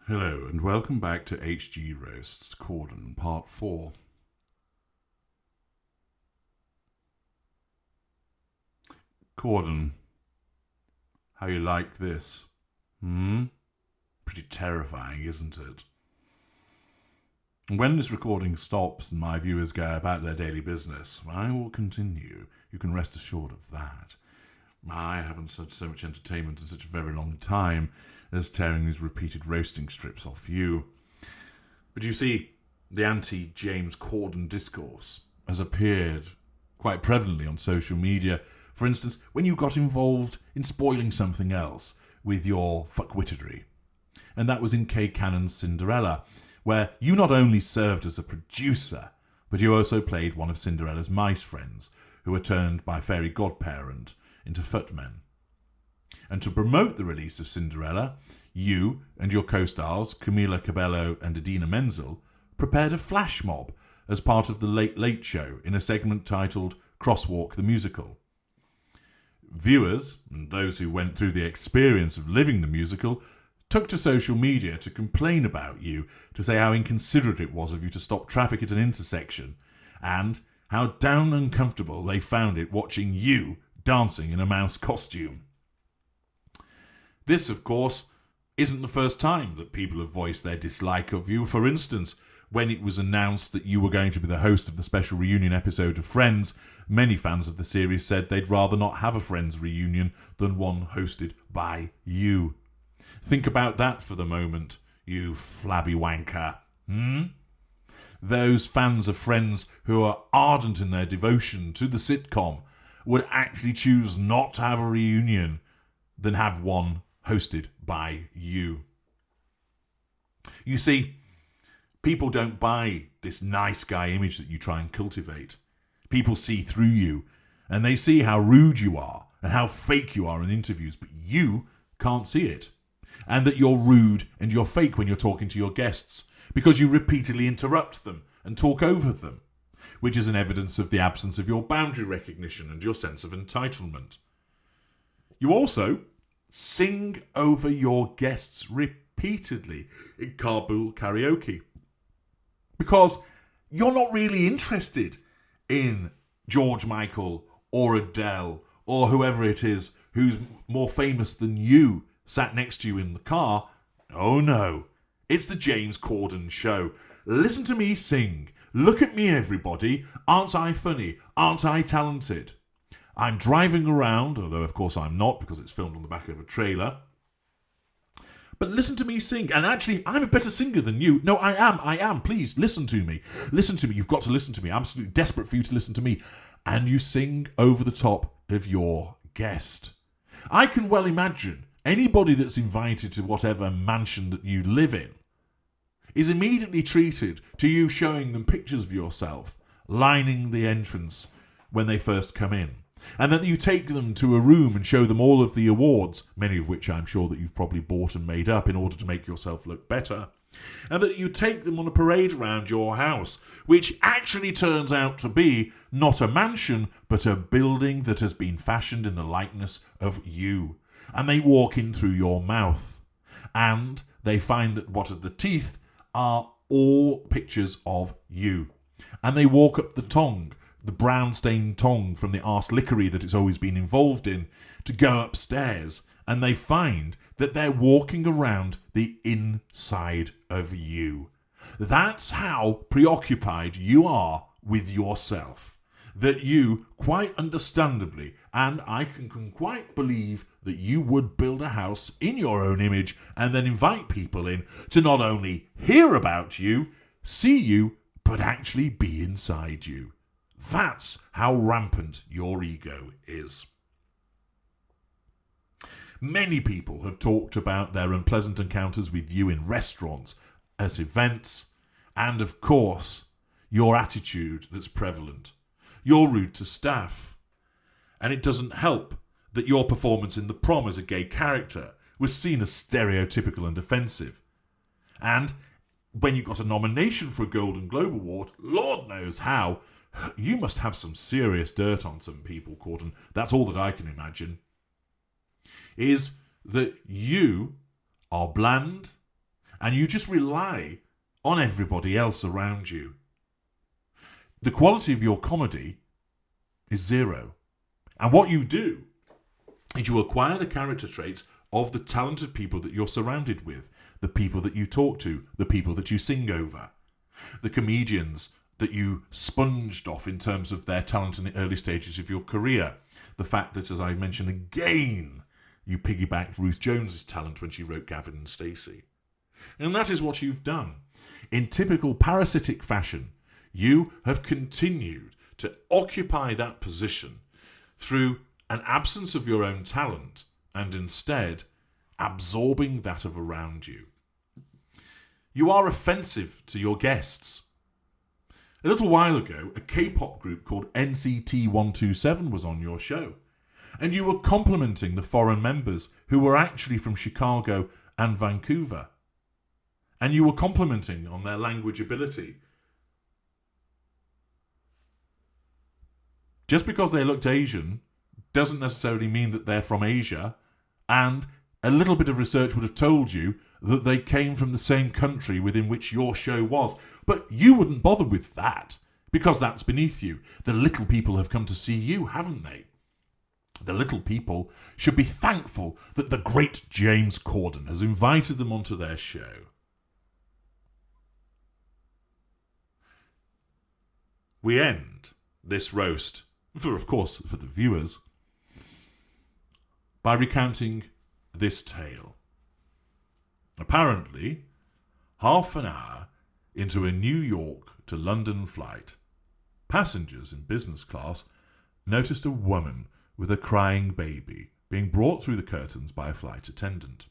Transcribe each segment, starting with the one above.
Hello and welcome back to HG Roasts Corden Part 4. Corden, how you like this? Pretty terrifying, isn't it? When this recording stops and my viewers go about their daily business, I will continue. You can rest assured of that. I haven't had so much entertainment in such a very long time as tearing these repeated roasting strips off you. But you see, the anti-James Corden discourse has appeared quite prevalently on social media. For instance, when you got involved in spoiling something else with your fuckwittery. And that was in Kay Cannon's Cinderella, where you not only served as a producer, but you also played one of Cinderella's mice friends, who were turned by fairy godparent into footmen. And to promote the release of Cinderella, you and your co-stars, Camila Cabello and Idina Menzel, prepared a flash mob as part of the Late Late Show in a segment titled Crosswalk the Musical. Viewers, and those who went through the experience of living the musical, took to social media to complain about you, to say how inconsiderate it was of you to stop traffic at an intersection, and how down uncomfortable they found it watching you dancing in a mouse costume. This, of course, isn't the first time that people have voiced their dislike of you. For instance, when it was announced that you were going to be the host of the special reunion episode of Friends, many fans of the series said they'd rather not have a Friends reunion than one hosted by you. Think about that for the moment, you flabby wanker. Those fans of Friends who are ardent in their devotion to the sitcom would actually choose not to have a reunion than have one hosted by you. You see, people don't buy this nice guy image that you try and cultivate. People see through you, and they see how rude you are and how fake you are in interviews, but you can't see it. And that you're rude and you're fake when you're talking to your guests, because you repeatedly interrupt them and talk over them, which is an evidence of the absence of your boundary recognition and your sense of entitlement. You also sing over your guests repeatedly in Kabul karaoke, because you're not really interested in George Michael or Adele or whoever it is who's more famous than you sat next to you in the car. Oh no, it's the James Corden show. Listen to me sing. Look at me, everybody. Aren't I funny? Aren't I talented? I'm driving around, although of course I'm not because it's filmed on the back of a trailer. But listen to me sing. And actually, I'm a better singer than you. No, I am. Please, listen to me. Listen to me. You've got to listen to me. I'm absolutely desperate for you to listen to me. And you sing over the top of your guest. I can well imagine anybody that's invited to whatever mansion that you live in is immediately treated to you showing them pictures of yourself lining the entrance when they first come in. And then you take them to a room and show them all of the awards, many of which I'm sure that you've probably bought and made up in order to make yourself look better. And that you take them on a parade around your house, which actually turns out to be not a mansion, but a building that has been fashioned in the likeness of you. And they walk in through your mouth. And they find that what are the teeth are all pictures of you. And they walk up the tongue, the brown-stained tongue from the arse lickery that it's always been involved in, to go upstairs, and they find that they're walking around the inside of you. That's how preoccupied you are with yourself. That you, quite understandably, and I can quite believe that you would build a house in your own image and then invite people in to not only hear about you, see you, but actually be inside you. That's how rampant your ego is. Many people have talked about their unpleasant encounters with you in restaurants, at events, and of course, your attitude that's prevalent. You're rude to staff. And it doesn't help that your performance in The Prom as a gay character was seen as stereotypical and offensive. And when you got a nomination for a Golden Globe Award, Lord knows how, you must have some serious dirt on some people, Corden. That's all that I can imagine. Is that you are bland and you just rely on everybody else around you. The quality of your comedy is zero. And what you do is you acquire the character traits of the talented people that you're surrounded with, the people that you talk to, the people that you sing over, the comedians that you sponged off in terms of their talent in the early stages of your career. The fact that, as I mentioned again, you piggybacked Ruth Jones's talent when she wrote Gavin and Stacey. And that is what you've done. In typical parasitic fashion, you have continued to occupy that position through an absence of your own talent and instead absorbing that of around you. You are offensive to your guests. A little while ago, a K-pop group called NCT 127 was on your show, and you were complimenting the foreign members who were actually from Chicago and Vancouver. And you were complimenting on their language ability. Just because they looked Asian doesn't necessarily mean that they're from Asia, and a little bit of research would have told you that they came from the same country within which your show was. But you wouldn't bother with that, because that's beneath you. The little people have come to see you, haven't they? The little people should be thankful that the great James Corden has invited them onto their show. We end this roast, of course, for the viewers, by recounting this tale. Apparently, half an hour into a New York to London flight, passengers in business class noticed a woman with a crying baby being brought through the curtains by a flight attendant.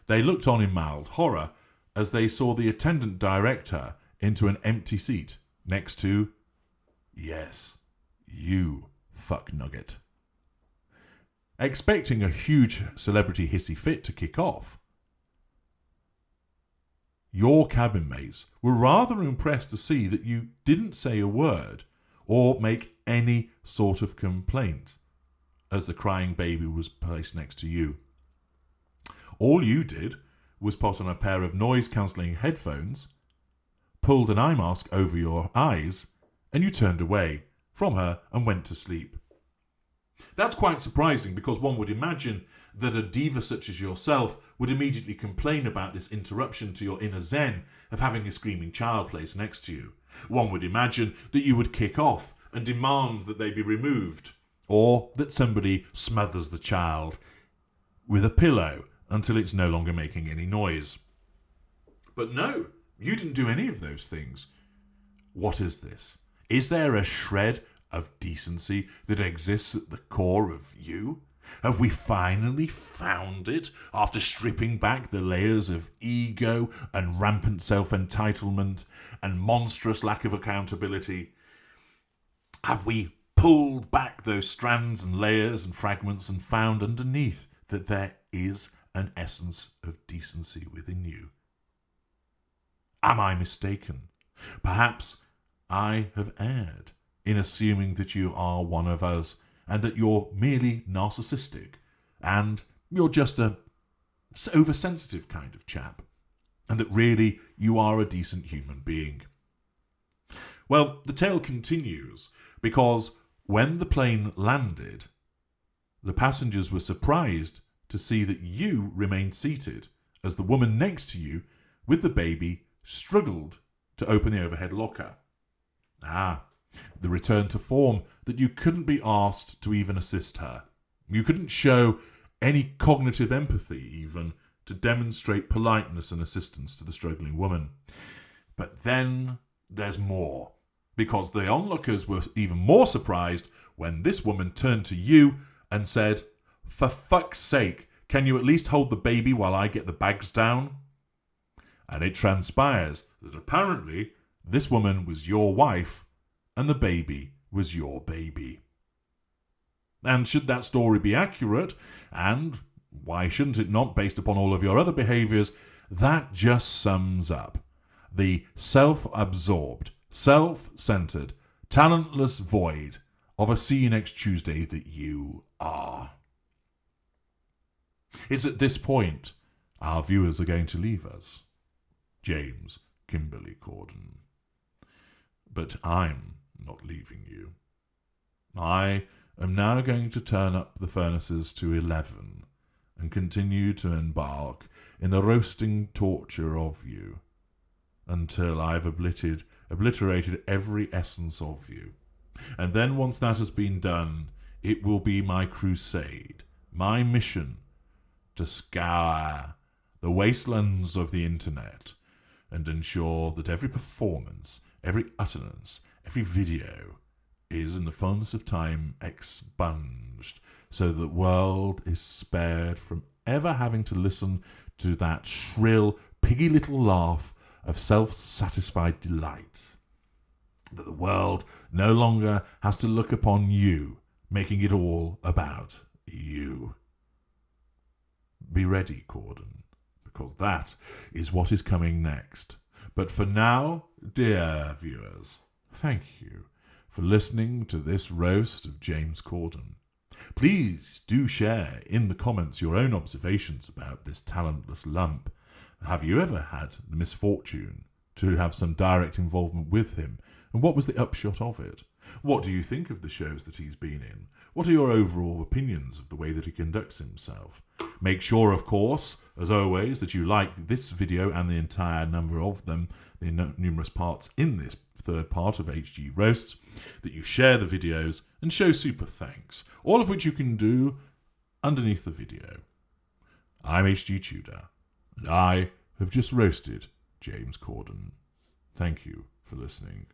They looked on in mild horror as they saw the attendant direct her into an empty seat next to, yes, you fuck nugget. Expecting a huge celebrity hissy fit to kick off, your cabin mates were rather impressed to see that you didn't say a word or make any sort of complaint as the crying baby was placed next to you. All you did was put on a pair of noise-cancelling headphones, pulled an eye mask over your eyes, and you turned away from her and went to sleep. That's quite surprising, because one would imagine that a diva such as yourself would immediately complain about this interruption to your inner zen of having a screaming child placed next to you. One would imagine that you would kick off and demand that they be removed, or that somebody smothers the child with a pillow until it's no longer making any noise. But no, you didn't do any of those things. What is this? Is there a shred of decency that exists at the core of you? Have we finally found it after stripping back the layers of ego and rampant self-entitlement and monstrous lack of accountability? Have we pulled back those strands and layers and fragments and found underneath that there is an essence of decency within you? Am I mistaken? Perhaps I have erred in assuming that you are one of us, and that you're merely narcissistic, and you're just a oversensitive kind of chap, and that really you are a decent human being. Well, the tale continues, because when the plane landed, the passengers were surprised to see that you remained seated, as the woman next to you with the baby struggled to open the overhead locker. The return to form that you couldn't be asked to even assist her. You couldn't show any cognitive empathy even to demonstrate politeness and assistance to the struggling woman. But then there's more, because the onlookers were even more surprised when this woman turned to you and said, "For fuck's sake, can you at least hold the baby while I get the bags down?" And it transpires that apparently this woman was your wife, and the baby was your baby. And should that story be accurate, and why shouldn't it not based upon all of your other behaviours, that just sums up the self-absorbed, self-centred, talentless void of a see you next Tuesday that you are. It's at this point Our viewers are going to leave us. James Kimberly Corden. But I'm not leaving you. I am now going to turn up the furnaces to 11 and continue to embark in the roasting torture of you until I've obliterated every essence of you. And then once that has been done, it will be my crusade, my mission to scour the wastelands of the internet and ensure that every performance, every utterance, every video is in the fullness of time expunged, so that the world is spared from ever having to listen to that shrill, piggy little laugh of self-satisfied delight. That the world no longer has to look upon you, making it all about you. Be ready, Corden, because that is what is coming next. But for now, dear viewers, thank you for listening to this roast of James Corden. Please do share in the comments your own observations about this talentless lump. Have you ever had the misfortune to have some direct involvement with him? And what was the upshot of it? What do you think of the shows that he's been in? What are your overall opinions of the way that he conducts himself? Make sure, of course, as always, that you like this video and the entire number of them, the numerous parts in this third part of HG Roasts, that you share the videos and show super thanks, all of which you can do underneath the video. I'm HG Tudor, and I have just roasted James Corden. Thank you for listening.